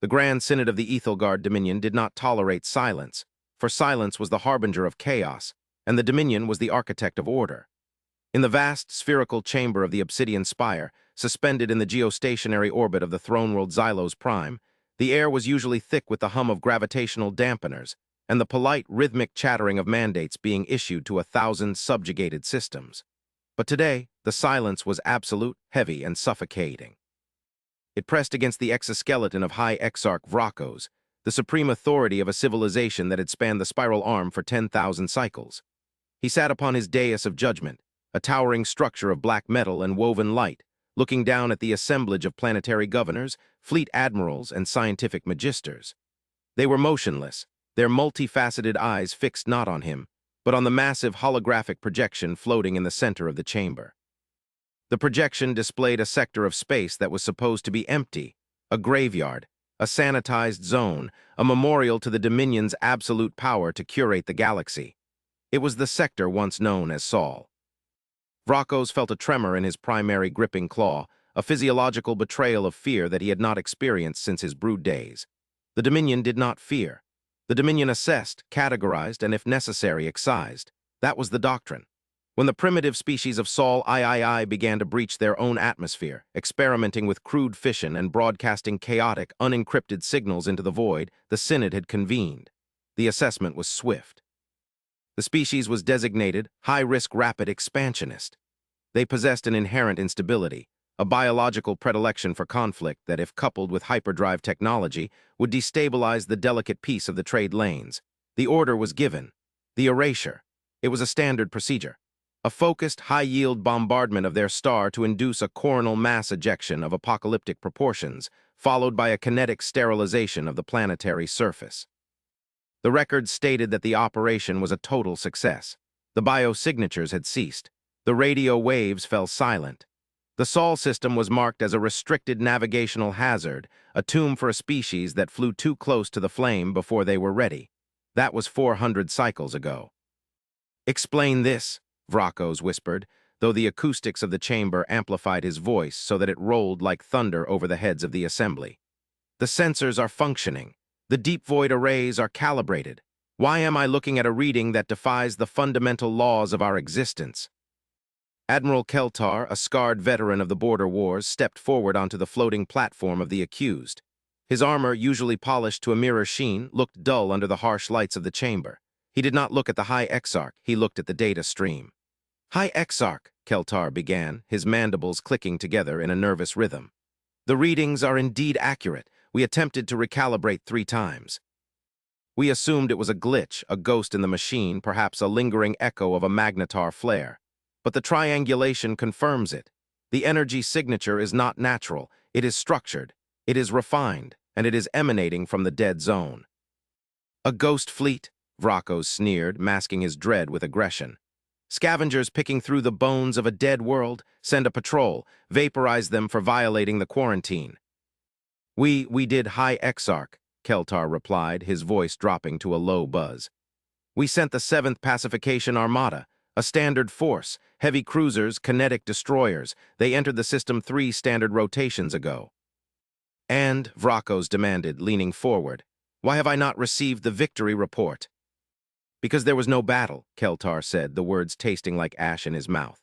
The Grand Synod of the Ethelgard Dominion did not tolerate silence, for silence was the harbinger of chaos, and the Dominion was the architect of order. In the vast spherical chamber of the obsidian spire, suspended in the geostationary orbit of the throne world Xylos Prime, the air was usually thick with the hum of gravitational dampeners and the polite, rhythmic chattering of mandates being issued to 1,000 subjugated systems. But today, the silence was absolute, heavy, and suffocating. It pressed against the exoskeleton of High Exarch Vrakos, the supreme authority of a civilization that had spanned the spiral arm for 10,000 cycles. He sat upon his dais of judgment, a towering structure of black metal and woven light, looking down at the assemblage of planetary governors, fleet admirals, and scientific magisters. They were motionless, their multifaceted eyes fixed not on him, but on the massive holographic projection floating in the center of the chamber. The projection displayed a sector of space that was supposed to be empty, a graveyard, a sanitized zone, a memorial to the Dominion's absolute power to curate the galaxy. It was the sector once known as Sol. Vrakos felt a tremor in his primary gripping claw, a physiological betrayal of fear that he had not experienced since his brood days. The Dominion did not fear. The Dominion assessed, categorized, and if necessary, excised. That was the doctrine. When the primitive species of Sol III began to breach their own atmosphere, experimenting with crude fission and broadcasting chaotic, unencrypted signals into the void, the Synod had convened. The assessment was swift. The species was designated high-risk rapid expansionist. They possessed an inherent instability, a biological predilection for conflict that, if coupled with hyperdrive technology, would destabilize the delicate peace of the trade lanes. The order was given. The erasure. It was a standard procedure. A focused, high-yield bombardment of their star to induce a coronal mass ejection of apocalyptic proportions, followed by a kinetic sterilization of the planetary surface. The records stated that the operation was a total success. The biosignatures had ceased. The radio waves fell silent. The Sol system was marked as a restricted navigational hazard, a tomb for a species that flew too close to the flame before they were ready. That was 400 cycles ago. "Explain this," Vrakos whispered, though the acoustics of the chamber amplified his voice so that it rolled like thunder over the heads of the assembly. "The sensors are functioning. The deep void arrays are calibrated. Why am I looking at a reading that defies the fundamental laws of our existence?" Admiral Keltar, a scarred veteran of the border wars, stepped forward onto the floating platform of the accused. His armor, usually polished to a mirror sheen, looked dull under the harsh lights of the chamber. He did not look at the High Exarch, he looked at the data stream. "High Exarch," Keltar began, his mandibles clicking together in a nervous rhythm. "The readings are indeed accurate. We attempted to recalibrate 3 times. We assumed it was a glitch, a ghost in the machine, perhaps a lingering echo of a magnetar flare. But the triangulation confirms it. The energy signature is not natural, it is structured, it is refined, and it is emanating from the dead zone." "A ghost fleet?" Vrakos sneered, masking his dread with aggression. "Scavengers picking through the bones of a dead world? Send a patrol, vaporize them for violating the quarantine." We did, High Exarch," Keltar replied, his voice dropping to a low buzz. "We sent the 7th Pacification Armada, a standard force, heavy cruisers, kinetic destroyers. They entered the system 3 standard rotations ago." "And," Vrakos demanded, leaning forward, "why have I not received the victory report?" "Because there was no battle," Keltar said, the words tasting like ash in his mouth.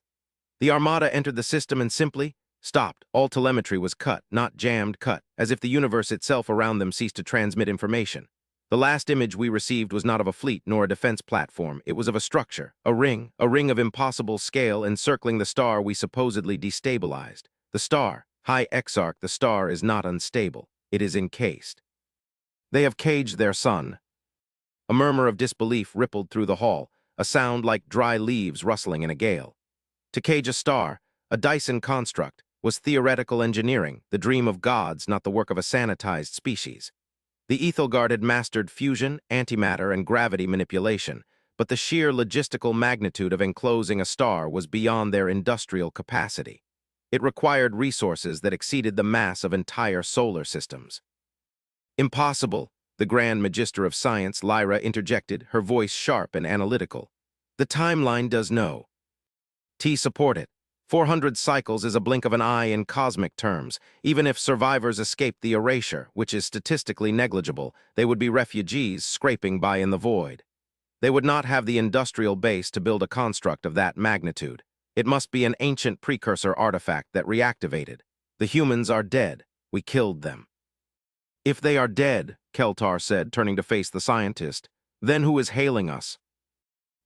"The Armada entered the system and simply stopped. All telemetry was cut, not jammed, cut, as if the universe itself around them ceased to transmit information. The last image we received was not of a fleet nor a defense platform. It was of a structure, a ring of impossible scale encircling the star we supposedly destabilized. The star, High Exarch, the star is not unstable. It is encased. They have caged their sun." A murmur of disbelief rippled through the hall, a sound like dry leaves rustling in a gale. To cage a star, a Dyson construct, was theoretical engineering, the dream of gods, not the work of a sanitized species. The Ethelgard had mastered fusion, antimatter, and gravity manipulation, but the sheer logistical magnitude of enclosing a star was beyond their industrial capacity. It required resources that exceeded the mass of entire solar systems. "Impossible," the Grand Magister of Science, Lyra, interjected, her voice sharp and analytical. "The timeline does know. T support it. 400 cycles is a blink of an eye in cosmic terms. Even if survivors escaped the erasure, which is statistically negligible, they would be refugees scraping by in the void. They would not have the industrial base to build a construct of that magnitude. It must be an ancient precursor artifact that reactivated. The humans are dead. We killed them. If they are dead, Keltar said, turning to face the scientist, then who is hailing us?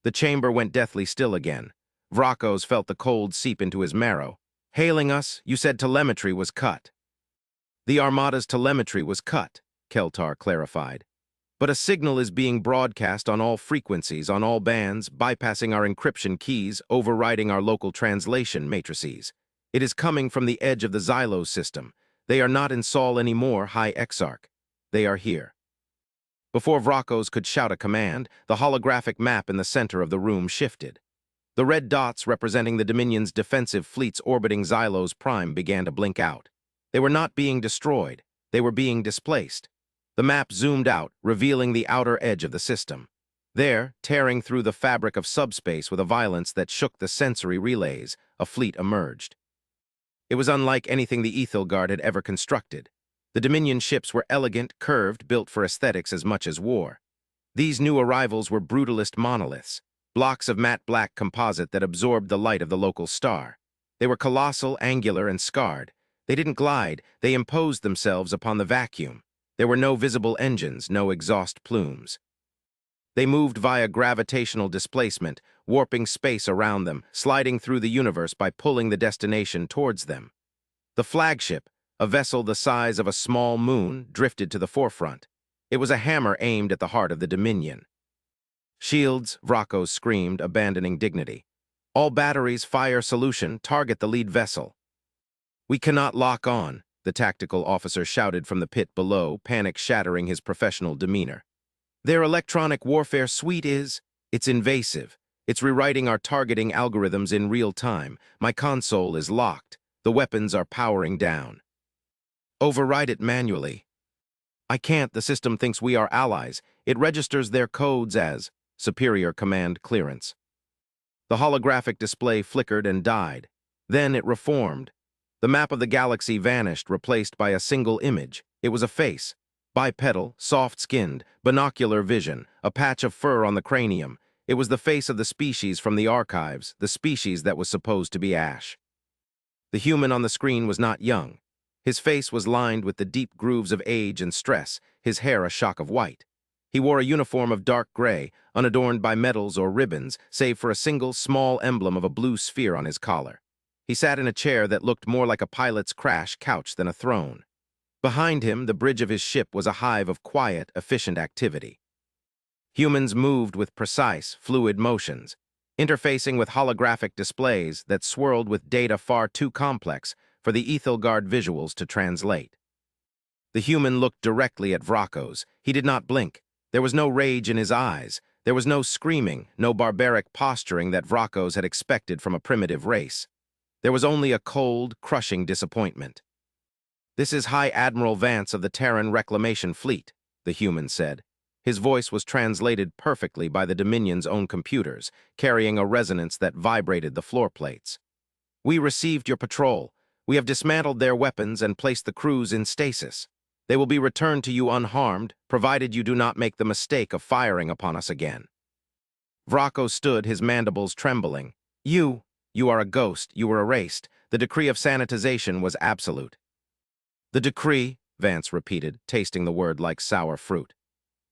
The chamber went deathly still again. Vrakos felt the cold seep into his marrow. Hailing us, you said telemetry was cut. The Armada's telemetry was cut, Keltar clarified. But a signal is being broadcast on all frequencies, on all bands, bypassing our encryption keys, overriding our local translation matrices. It is coming from the edge of the Xylos system. They are not in Sol anymore, High Exarch. They are here. Before Vrakos could shout a command, the holographic map in the center of the room shifted. The red dots representing the Dominion's defensive fleets orbiting Xylos Prime began to blink out. They were not being destroyed. They were being displaced. The map zoomed out, revealing the outer edge of the system. There, tearing through the fabric of subspace with a violence that shook the sensory relays, a fleet emerged. It was unlike anything the Ethelgard had ever constructed. The Dominion ships were elegant, curved, built for aesthetics as much as war. These new arrivals were brutalist monoliths, blocks of matte black composite that absorbed the light of the local star. They were colossal, angular, and scarred. They didn't glide, they imposed themselves upon the vacuum. There were no visible engines, no exhaust plumes. They moved via gravitational displacement, warping space around them, sliding through the universe by pulling the destination towards them. The flagship, a vessel the size of a small moon, drifted to the forefront. It was a hammer aimed at the heart of the Dominion. Shields, Vrakos screamed, abandoning dignity. All batteries, fire solution, target the lead vessel. We cannot lock on, the tactical officer shouted from the pit below, panic shattering his professional demeanor. Their electronic warfare suite it's invasive. It's rewriting our targeting algorithms in real time. My console is locked. The weapons are powering down. Override it manually. I can't. The system thinks we are allies. It registers their codes as superior command clearance. The holographic display flickered and died. Then it reformed. The map of the galaxy vanished, replaced by a single image. It was a face. Bipedal, soft-skinned, binocular vision, a patch of fur on the cranium. It was the face of the species from the archives, the species that was supposed to be Ash. The human on the screen was not young. His face was lined with the deep grooves of age and stress, his hair a shock of white. He wore a uniform of dark gray, unadorned by medals or ribbons, save for a single small emblem of a blue sphere on his collar. He sat in a chair that looked more like a pilot's crash couch than a throne. Behind him, the bridge of his ship was a hive of quiet, efficient activity. Humans moved with precise, fluid motions, interfacing with holographic displays that swirled with data far too complex for the Ethelgard visuals to translate. The human looked directly at Vrakos. He did not blink. There was no rage in his eyes. There was no screaming, no barbaric posturing that Vrakos had expected from a primitive race. There was only a cold, crushing disappointment. "This is High Admiral Vance of the Terran Reclamation Fleet," the human said. His voice was translated perfectly by the Dominion's own computers, carrying a resonance that vibrated the floor plates. "We received your patrol. We have dismantled their weapons and placed the crews in stasis. They will be returned to you unharmed, provided you do not make the mistake of firing upon us again." Vrakos stood, his mandibles trembling. You are a ghost. You were erased. The decree of sanitization was absolute." "The decree," Vance repeated, tasting the word like sour fruit.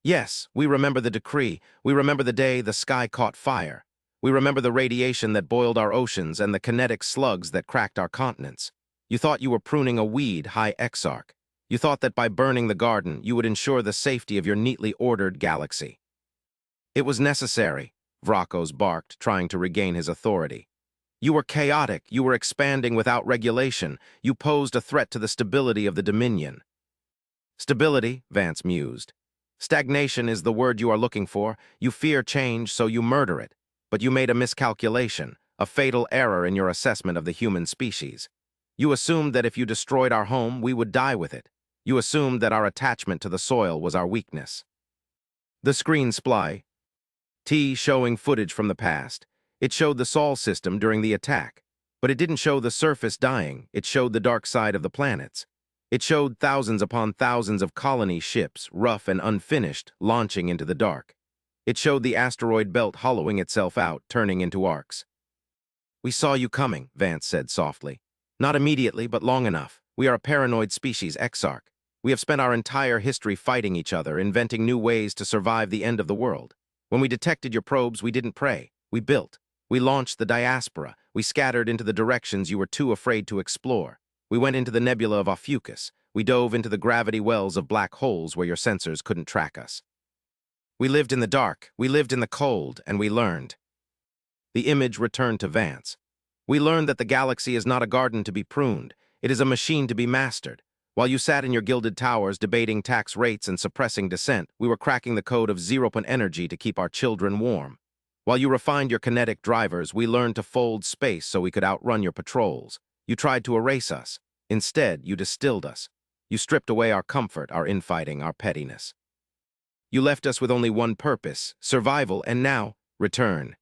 "Yes, we remember the decree. We remember the day the sky caught fire. We remember the radiation that boiled our oceans and the kinetic slugs that cracked our continents. You thought you were pruning a weed, High Exarch. You thought that by burning the garden, you would ensure the safety of your neatly ordered galaxy." "It was necessary," Vrakos barked, trying to regain his authority. "You were chaotic. You were expanding without regulation. You posed a threat to the stability of the Dominion." "Stability," Vance mused. "Stagnation is the word you are looking for. You fear change, so you murder it. But you made a miscalculation, a fatal error in your assessment of the human species. You assumed that if you destroyed our home, we would die with it. You assumed that our attachment to the soil was our weakness." The screen showing footage from the past. It showed the Sol system during the attack. But it didn't show the surface dying, it showed the dark side of the planets. It showed thousands upon thousands of colony ships, rough and unfinished, launching into the dark. It showed the asteroid belt hollowing itself out, turning into arcs. "We saw you coming," Vance said softly. "Not immediately, but long enough. We are a paranoid species, Exarch. We have spent our entire history fighting each other, inventing new ways to survive the end of the world. When we detected your probes, we didn't pray. We built. We launched the diaspora. We scattered into the directions you were too afraid to explore. We went into the nebula of Ophiuchus. We dove into the gravity wells of black holes where your sensors couldn't track us. We lived in the dark, we lived in the cold, and we learned." The image returned to Vance. "We learned that the galaxy is not a garden to be pruned. It is a machine to be mastered. While you sat in your gilded towers debating tax rates and suppressing dissent, we were cracking the code of zero-point energy to keep our children warm. While you refined your kinetic drivers, we learned to fold space so we could outrun your patrols. You tried to erase us. Instead, you distilled us. You stripped away our comfort, our infighting, our pettiness. You left us with only one purpose, survival, and now, return."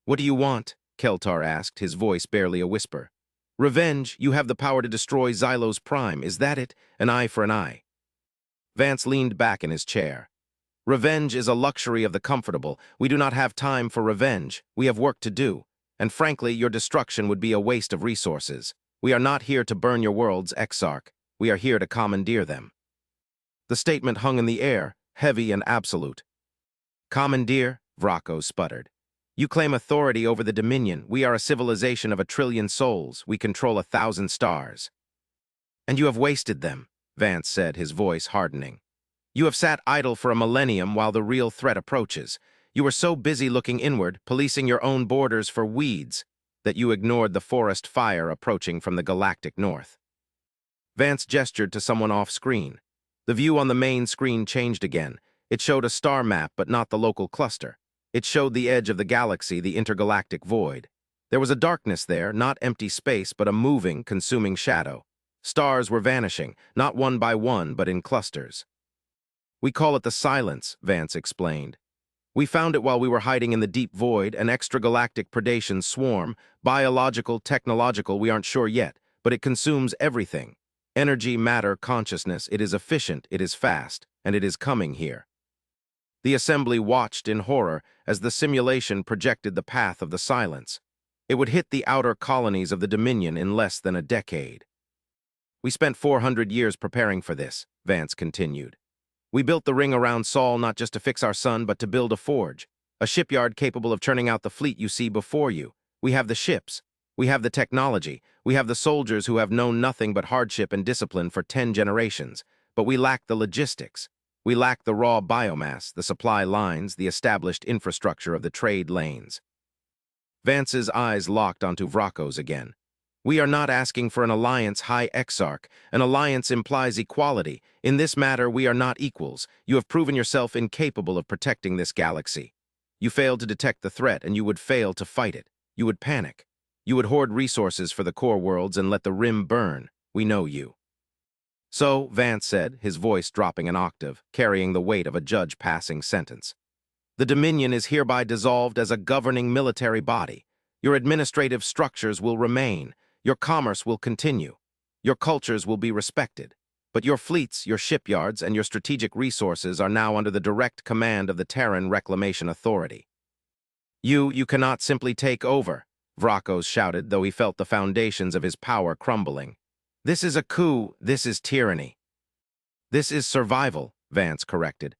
"What do you want?" Keltar asked, his voice barely a whisper. "Revenge. You have the power to destroy Xylo's prime. Is that it? An eye for an eye." Vance leaned back in his chair. "Revenge is a luxury of the comfortable. We do not have time for revenge. We have work to do. And frankly, your destruction would be a waste of resources. We are not here to burn your worlds, Exarch. We are here to commandeer them." The statement hung in the air, heavy and absolute. "Commandeer?" Vrako sputtered. "You claim authority over the Dominion. We are a civilization of 1,000,000,000,000 souls. We control 1,000 stars." "And you have wasted them," Vance said, his voice hardening. "You have sat idle for a millennium while the real threat approaches. You were so busy looking inward, policing your own borders for weeds, that you ignored the forest fire approaching from the galactic north." Vance gestured to someone off-screen. The view on the main screen changed again. It showed a star map, but not the local cluster. It showed the edge of the galaxy, the intergalactic void. There was a darkness there, not empty space, but a moving, consuming shadow. Stars were vanishing, not one by one, but in clusters. "We call it the Silence," Vance explained. "We found it while we were hiding in the deep void, an extragalactic predation swarm, biological, technological, we aren't sure yet, but it consumes everything. Energy, matter, consciousness, it is efficient, it is fast, and it is coming here." The assembly watched in horror as the simulation projected the path of the Silence. It would hit the outer colonies of the Dominion in less than a decade. "We spent 400 years preparing for this," Vance continued. "We built the ring around Saul not just to fix our sun, but to build a forge, a shipyard capable of turning out the fleet you see before you. We have the ships. We have the technology. We have the soldiers who have known nothing but hardship and discipline for 10 generations. But we lack the logistics. We lack the raw biomass, the supply lines, the established infrastructure of the trade lanes." Vance's eyes locked onto Vrako's again. "We are not asking for an alliance, High Exarch. An alliance implies equality. In this matter, we are not equals. You have proven yourself incapable of protecting this galaxy. You failed to detect the threat, and you would fail to fight it. You would panic. You would hoard resources for the core worlds and let the rim burn. We know you." "So," Vance said, his voice dropping an octave, carrying the weight of a judge passing sentence, "the Dominion is hereby dissolved as a governing military body. Your administrative structures will remain. Your commerce will continue. Your cultures will be respected. But your fleets, your shipyards, and your strategic resources are now under the direct command of the Terran Reclamation Authority." You cannot simply take over," Vrako shouted, though he felt the foundations of his power crumbling. "This is a coup. This is tyranny." "This is survival," Vance corrected.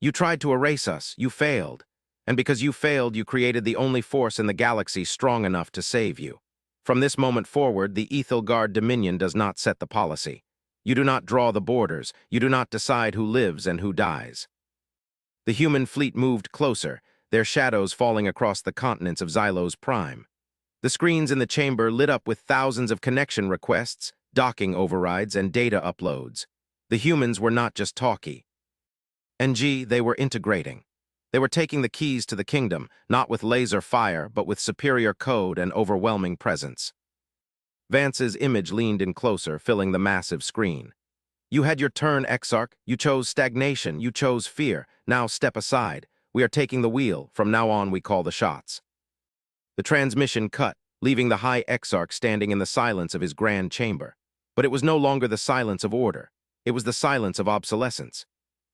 "You tried to erase us. You failed. And because you failed, you created the only force in the galaxy strong enough to save you. From this moment forward, the Ethelgard Dominion does not set the policy. You do not draw the borders. You do not decide who lives and who dies." The human fleet moved closer, their shadows falling across the continents of Xylo's prime. The screens in the chamber lit up with thousands of connection requests, docking overrides, and data uploads. The humans were not just talkie. They were integrating. They were taking the keys to the kingdom, not with laser fire, but with superior code and overwhelming presence. Vance's image leaned in closer, filling the massive screen. "You had your turn, Exarch. You chose stagnation. You chose fear. Now step aside. We are taking the wheel. From now on, we call the shots." The transmission cut. leaving the High Exarch standing in the silence of his grand chamber. But it was no longer the silence of order. It was the silence of obsolescence.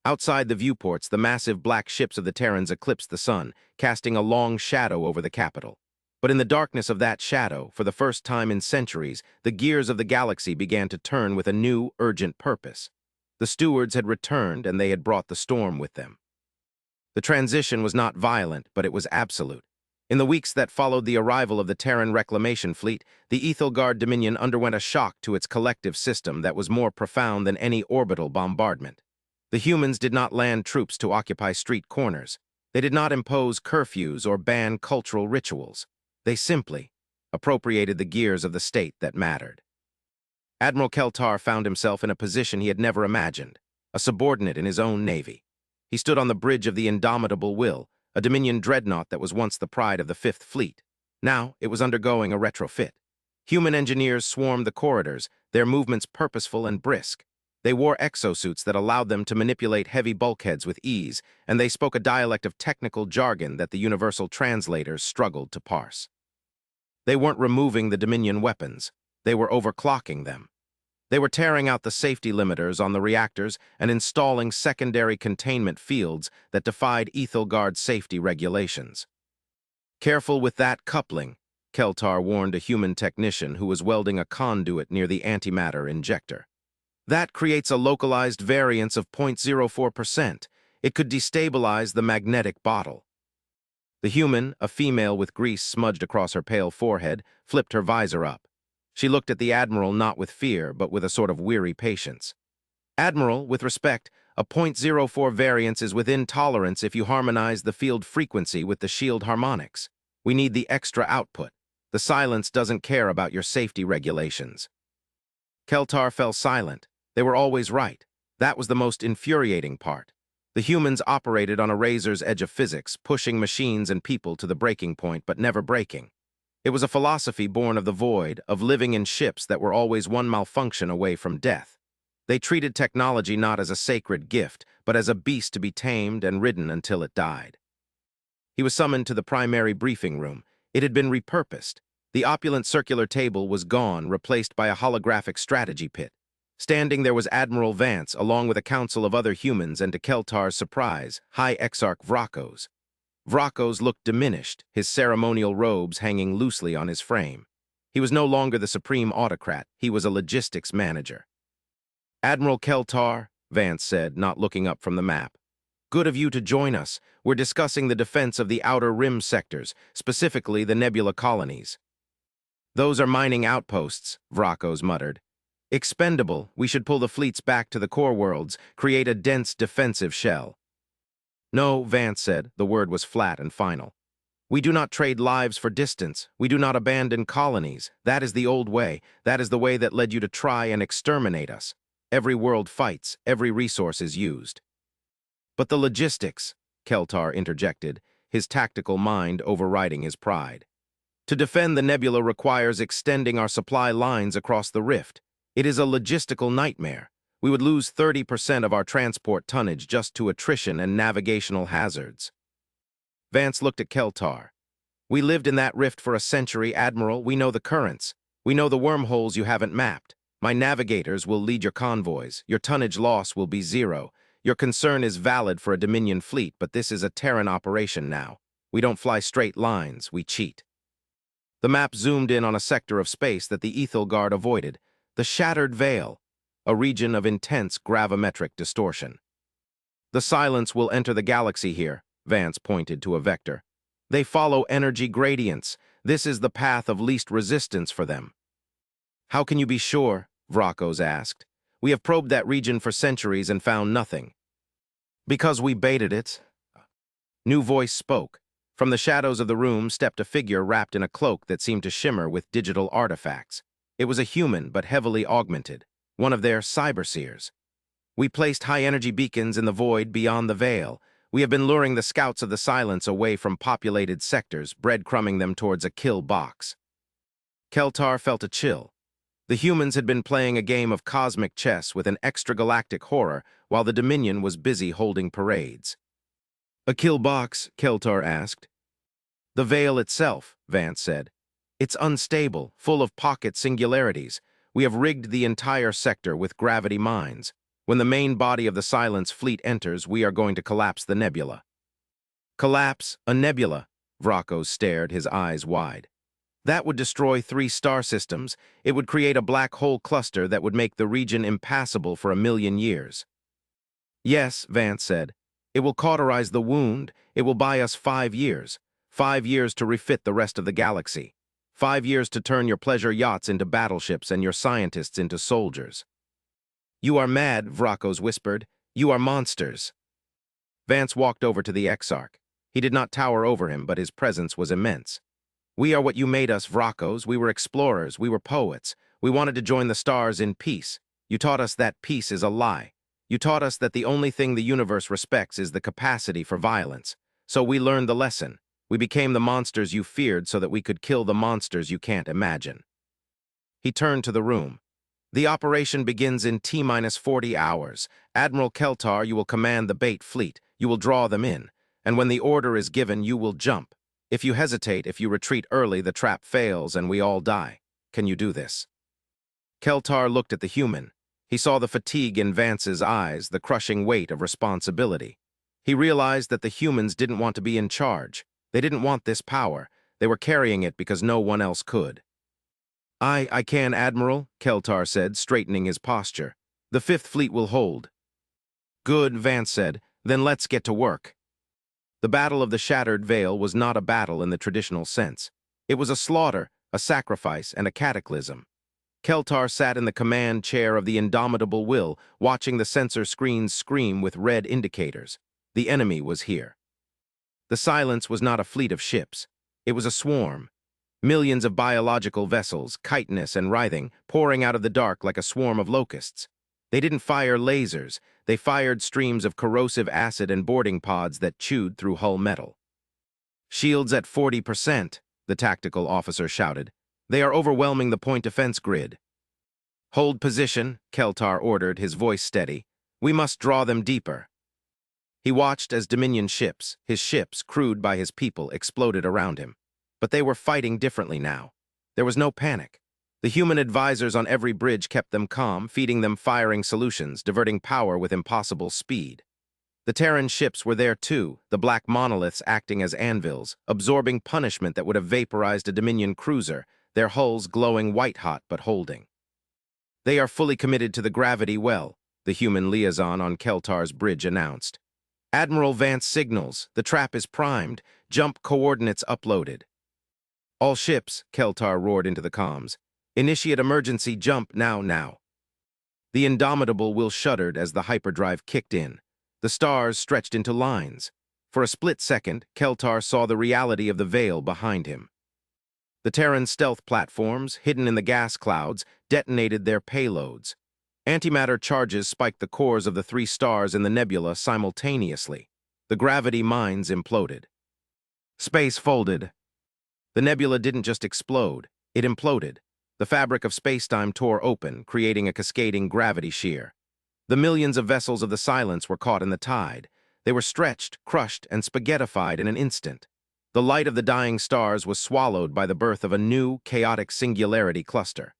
Outside the viewports, the massive black ships of the Terrans eclipsed the sun, casting a long shadow over the capital. But in the darkness of that shadow, for the first time in centuries, the gears of the galaxy began to turn with a new, urgent purpose. The stewards had returned, and they had brought the storm with them. The transition was not violent, but it was absolute. In the weeks that followed the arrival of the Terran reclamation fleet, the Ethelgard Dominion underwent a shock to its collective system that was more profound than any orbital bombardment. The humans did not land troops to occupy street corners. They did not impose curfews or ban cultural rituals. They simply appropriated the gears of the state that mattered. Admiral Keltar found himself in a position he had never imagined, a subordinate in his own navy. He stood on the bridge of the Indomitable Will, a Dominion dreadnought that was once the pride of the Fifth Fleet. Now it was undergoing a retrofit. Human engineers swarmed the corridors, their movements purposeful and brisk. They wore exosuits that allowed them to manipulate heavy bulkheads with ease, and they spoke a dialect of technical jargon that the universal translators struggled to parse. They weren't removing the Dominion weapons. They were overclocking them. They were tearing out the safety limiters on the reactors and installing secondary containment fields that defied Ethelgard's safety regulations. Careful with that coupling, Keltar warned a human technician who was welding a conduit near the antimatter injector. That creates a localized variance of 0.04%. It could destabilize the magnetic bottle. The human, a female with grease smudged across her pale forehead, flipped her visor up. She looked at the Admiral not with fear, but with a sort of weary patience. Admiral, with respect, a 0.04 variance is within tolerance if you harmonize the field frequency with the shield harmonics. We need the extra output. The silence doesn't care about your safety regulations. Keltar fell silent. They were always right. That was the most infuriating part. The humans operated on a razor's edge of physics, pushing machines and people to the breaking point, but never breaking. It was a philosophy born of the void, of living in ships that were always one malfunction away from death. They treated technology not as a sacred gift, but as a beast to be tamed and ridden until it died. He was summoned to the primary briefing room. It had been repurposed. The opulent circular table was gone, replaced by a holographic strategy pit. Standing there was Admiral Vance, along with a council of other humans, and to Keltar's surprise, High Exarch Vrakos. Vrakos looked diminished, his ceremonial robes hanging loosely on his frame. He was no longer the supreme autocrat, he was a logistics manager. Admiral Keltar, Vance said, not looking up from the map. Good of you to join us. We're discussing the defense of the outer rim sectors, specifically the nebula colonies. Those are mining outposts, Vrakos muttered. Expendable, we should pull the fleets back to the core worlds, create a dense defensive shell. No, Vance said, the word was flat and final. We do not trade lives for distance. We do not abandon colonies. That is the old way. That is the way that led you to try and exterminate us. Every world fights, every resource is used. But the logistics, Keltar interjected, his tactical mind overriding his pride. To defend the nebula requires extending our supply lines across the rift. It is a logistical nightmare. We would lose 30% of our transport tonnage just to attrition and navigational hazards. Vance looked at Keltar. We lived in that rift for a century, Admiral. We know the currents. We know the wormholes you haven't mapped. My navigators will lead your convoys. Your tonnage loss will be zero. Your concern is valid for a Dominion fleet, but this is a Terran operation now. We don't fly straight lines, we cheat. The map zoomed in on a sector of space that the Ethelgard avoided, the Shattered Veil, a region of intense gravimetric distortion. The silence will enter the galaxy here, Vance pointed to a vector. They follow energy gradients. This is the path of least resistance for them. How can you be sure? Vrakos asked. We have probed that region for centuries and found nothing. Because we baited it. New voice spoke. From the shadows of the room stepped a figure wrapped in a cloak that seemed to shimmer with digital artifacts. It was a human, but heavily augmented, one of their cyberseers. We placed high-energy beacons in the void beyond the veil. We have been luring the scouts of the silence away from populated sectors, breadcrumbing them towards a kill box. Keltar felt a chill. The humans had been playing a game of cosmic chess with an extragalactic horror, while the Dominion was busy holding parades. A kill box? Keltar asked. The veil itself, Vance said. It's unstable, full of pocket singularities. We have rigged the entire sector with gravity mines. When the main body of the Silence fleet enters, we are going to collapse the nebula." "Collapse a nebula?" Vrako stared, his eyes wide. "That would destroy 3 star systems. It would create a black hole cluster that would make the region impassable for 1,000,000 years." "Yes," Vance said. "It will cauterize the wound. It will buy us 5 years. 5 years to refit the rest of the galaxy. 5 years to turn your pleasure yachts into battleships and your scientists into soldiers." "You are mad," Vrakos whispered. "You are monsters." Vance walked over to the Exarch. He did not tower over him, but his presence was immense. "We are what you made us, Vrakos. We were explorers. We were poets. We wanted to join the stars in peace. You taught us that peace is a lie. You taught us that the only thing the universe respects is the capacity for violence. So we learned the lesson. We became the monsters you feared so that we could kill the monsters you can't imagine." He turned to the room. "The operation begins in T-40 hours. Admiral Keltar, you will command the bait fleet. You will draw them in. And when the order is given, you will jump. If you hesitate, if you retreat early, the trap fails and we all die. Can you do this?" Keltar looked at the human. He saw the fatigue in Vance's eyes, the crushing weight of responsibility. He realized that the humans didn't want to be in charge. They didn't want this power. They were carrying it because no one else could. I can, Admiral," Keltar said, straightening his posture. "The Fifth Fleet will hold." "Good," Vance said. "Then let's get to work." The Battle of the Shattered Veil was not a battle in the traditional sense. It was a slaughter, a sacrifice, and a cataclysm. Keltar sat in the command chair of the Indomitable Will, watching the sensor screens scream with red indicators. The enemy was here. The Silence was not a fleet of ships. It was a swarm. Millions of biological vessels, chitinous and writhing, pouring out of the dark like a swarm of locusts. They didn't fire lasers. They fired streams of corrosive acid and boarding pods that chewed through hull metal. "Shields at 40%, the tactical officer shouted. "They are overwhelming the point defense grid." "Hold position," Keltar ordered, his voice steady. "We must draw them deeper." He watched as Dominion ships, his ships, crewed by his people, exploded around him. But they were fighting differently now. There was no panic. The human advisors on every bridge kept them calm, feeding them firing solutions, diverting power with impossible speed. The Terran ships were there too, the black monoliths acting as anvils, absorbing punishment that would have vaporized a Dominion cruiser, their hulls glowing white-hot but holding. "They are fully committed to the gravity well," the human liaison on Keltar's bridge announced. "Admiral Vance signals. The trap is primed. Jump coordinates uploaded." "All ships," Keltar roared into the comms. "Initiate emergency jump now." The Indomitable Will shuddered as the hyperdrive kicked in. The stars stretched into lines. For a split second, Keltar saw the reality of the veil behind him. The Terran stealth platforms, hidden in the gas clouds, detonated their payloads. Antimatter charges spiked the cores of the 3 stars in the nebula simultaneously. The gravity mines imploded. Space folded. The nebula didn't just explode, it imploded. The fabric of spacetime tore open, creating a cascading gravity shear. The millions of vessels of the Silence were caught in the tide. They were stretched, crushed, and spaghettified in an instant. The light of the dying stars was swallowed by the birth of a new, chaotic singularity cluster.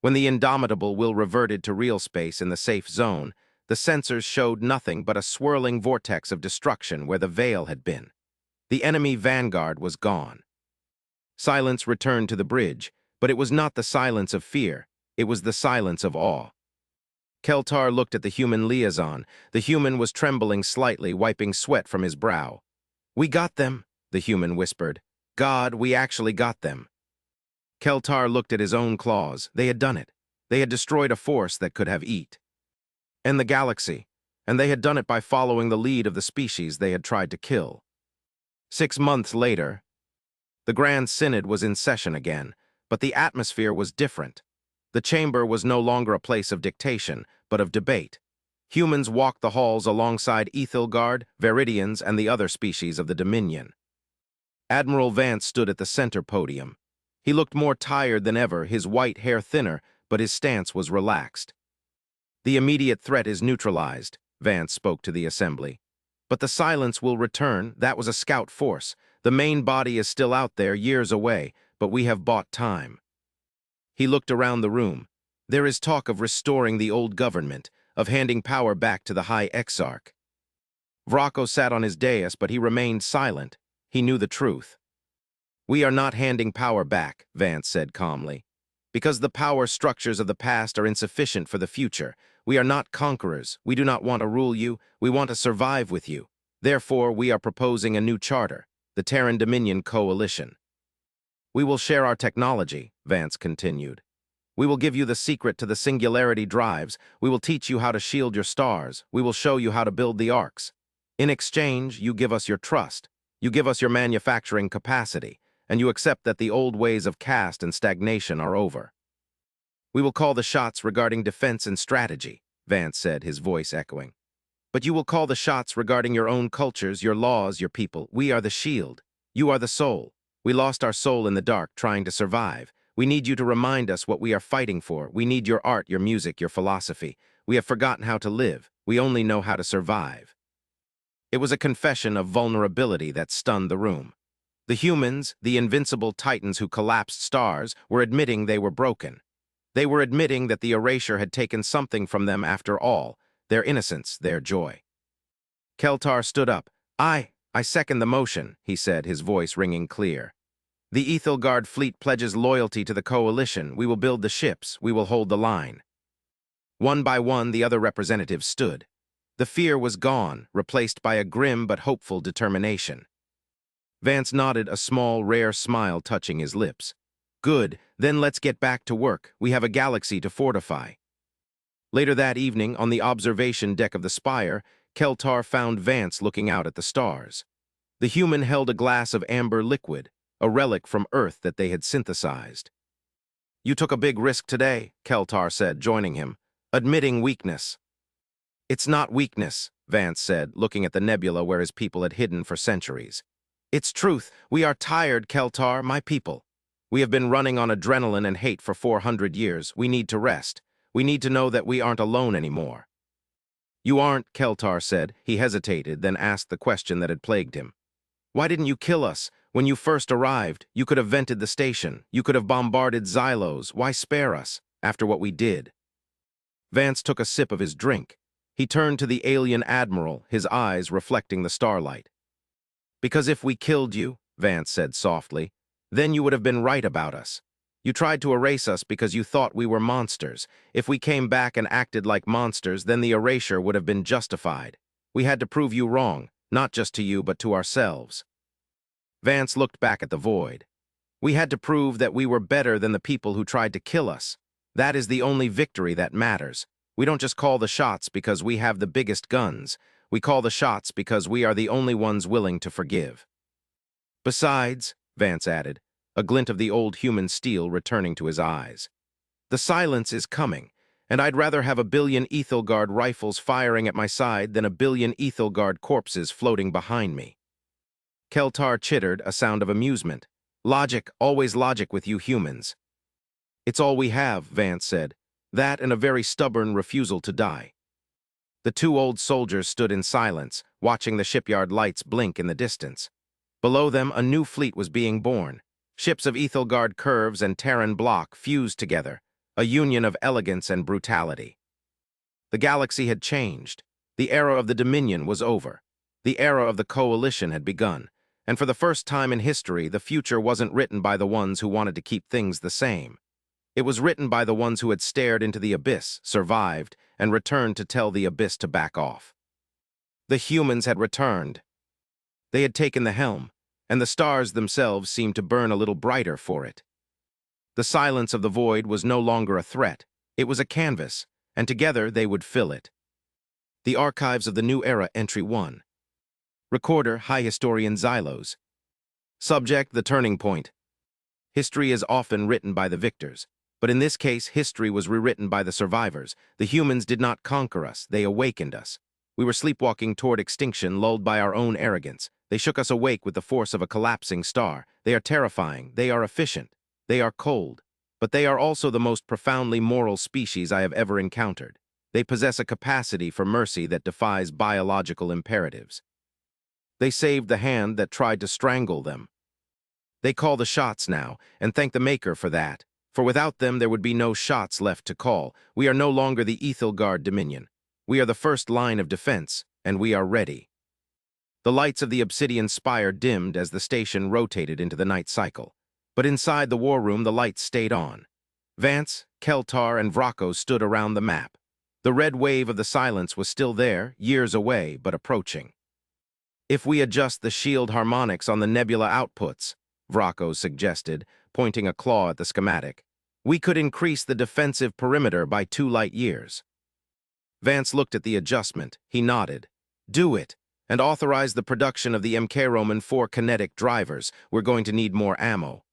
When the Indomitable Will reverted to real space in the safe zone, the sensors showed nothing but a swirling vortex of destruction where the veil had been. The enemy vanguard was gone. Silence returned to the bridge, but it was not the silence of fear, it was the silence of awe. Keltar looked at the human liaison. The human was trembling slightly, wiping sweat from his brow. "We got them," the human whispered. "God, we actually got them." Keltar looked at his own claws. They had done it. They had destroyed a force that could have eat. And the galaxy. And they had done it by following the lead of the species they had tried to kill. 6 months later, the Grand Synod was in session again, but the atmosphere was different. The chamber was no longer a place of dictation, but of debate. Humans walked the halls alongside Ethilgard, Veridians, and the other species of the Dominion. Admiral Vance stood at the center podium. He looked more tired than ever, his white hair thinner, but his stance was relaxed. "The immediate threat is neutralized," Vance spoke to the assembly. "But the Silence will return. That was a scout force. The main body is still out there, years away, but we have bought time." He looked around the room. "There is talk of restoring the old government, of handing power back to the High Exarch." Vrako sat on his dais, but he remained silent. He knew the truth. "We are not handing power back," Vance said calmly. "Because the power structures of the past are insufficient for the future. We are not conquerors. We do not want to rule you. We want to survive with you. Therefore, we are proposing a new charter, the Terran Dominion Coalition. We will share our technology," Vance continued. "We will give you the secret to the singularity drives. We will teach you how to shield your stars. We will show you how to build the arcs. In exchange, you give us your trust. You give us your manufacturing capacity, and you accept that the old ways of caste and stagnation are over. We will call the shots regarding defense and strategy," Vance said, his voice echoing. "But you will call the shots regarding your own cultures, your laws, your people. We are the shield. You are the soul. We lost our soul in the dark trying to survive. We need you to remind us what we are fighting for. We need your art, your music, your philosophy. We have forgotten how to live. We only know how to survive." It was a confession of vulnerability that stunned the room. The humans, the invincible titans who collapsed stars, were admitting they were broken. They were admitting that the erasure had taken something from them after all, their innocence, their joy. Keltar stood up. I second the motion," he said, his voice ringing clear. "The Ethelgard fleet pledges loyalty to the coalition. We will build the ships. We will hold the line." One by one, the other representatives stood. The fear was gone, replaced by a grim but hopeful determination. Vance nodded, a small, rare smile touching his lips. "Good, then let's get back to work. We have a galaxy to fortify." Later that evening, on the observation deck of the Spire, Keltar found Vance looking out at the stars. The human held a glass of amber liquid, a relic from Earth that they had synthesized. "You took a big risk today," Keltar said, joining him, "admitting weakness." "It's not weakness," Vance said, looking at the nebula where his people had hidden for centuries. "It's truth. We are tired, Keltar, my people. We have been running on adrenaline and hate for 400 years. We need to rest. We need to know that we aren't alone anymore." "You aren't," Keltar said. He hesitated, then asked the question that had plagued him. "Why didn't you kill us? When you first arrived, you could have vented the station. You could have bombarded Xylos. Why spare us, after what we did?" Vance took a sip of his drink. He turned to the alien admiral, his eyes reflecting the starlight. "Because if we killed you," Vance said softly, "then you would have been right about us. You tried to erase us because you thought we were monsters. If we came back and acted like monsters, then the erasure would have been justified. We had to prove you wrong, not just to you, but to ourselves." Vance looked back at the void. "We had to prove that we were better than the people who tried to kill us. That is the only victory that matters. We don't just call the shots because we have the biggest guns. We call the shots because we are the only ones willing to forgive." "Besides," Vance added, a glint of the old human steel returning to his eyes, "the silence is coming, and I'd rather have 1,000,000,000 Ethelgard rifles firing at my side than 1,000,000,000 Ethelgard corpses floating behind me." Keltar chittered, a sound of amusement. "Logic, always logic with you humans." "It's all we have," Vance said. "That and a very stubborn refusal to die." The two old soldiers stood in silence, watching the shipyard lights blink in the distance. Below them, a new fleet was being born. Ships of Ethelgard curves and Terran block fused together, a union of elegance and brutality. The galaxy had changed. The era of the Dominion was over. The era of the Coalition had begun. And for the first time in history, the future wasn't written by the ones who wanted to keep things the same. It was written by the ones who had stared into the abyss, survived, and returned to tell the abyss to back off. The humans had returned. They had taken the helm, and the stars themselves seemed to burn a little brighter for it. The silence of the void was no longer a threat. It was a canvas, and together they would fill it. The Archives of the New Era, Entry 1. Recorder, High Historian Xylos. Subject, the turning point. History is often written by the victors. But in this case, history was rewritten by the survivors. The humans did not conquer us, they awakened us. We were sleepwalking toward extinction, lulled by our own arrogance. They shook us awake with the force of a collapsing star. They are terrifying, they are efficient, they are cold. But they are also the most profoundly moral species I have ever encountered. They possess a capacity for mercy that defies biological imperatives. They saved the hand that tried to strangle them. They call the shots now, and thank the Maker for that. For without them, there would be no shots left to call. We are no longer the Ethelgard Dominion. We are the first line of defense, and we are ready. The lights of the obsidian spire dimmed as the station rotated into the night cycle. But inside the war room, the lights stayed on. Vance, Keltar, and Vrako stood around the map. The red wave of the silence was still there, years away, but approaching. If we adjust the shield harmonics on the nebula outputs, Vrako suggested, pointing a claw at the schematic, we could increase the defensive perimeter by 2 light years. Vance looked at the adjustment. He nodded. Do it, and authorize the production of the MK-Roman 4 kinetic drivers. We're going to need more ammo.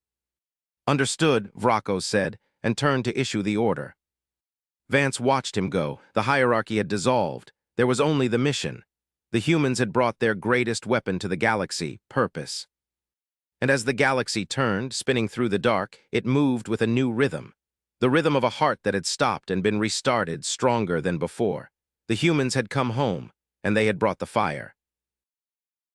Understood, Vrako said, and turned to issue the order. Vance watched him go. The hierarchy had dissolved. There was only the mission. The humans had brought their greatest weapon to the galaxy, purpose. And as the galaxy turned, spinning through the dark, it moved with a new rhythm. The rhythm of a heart that had stopped and been restarted, stronger than before. The humans had come home, and they had brought the fire.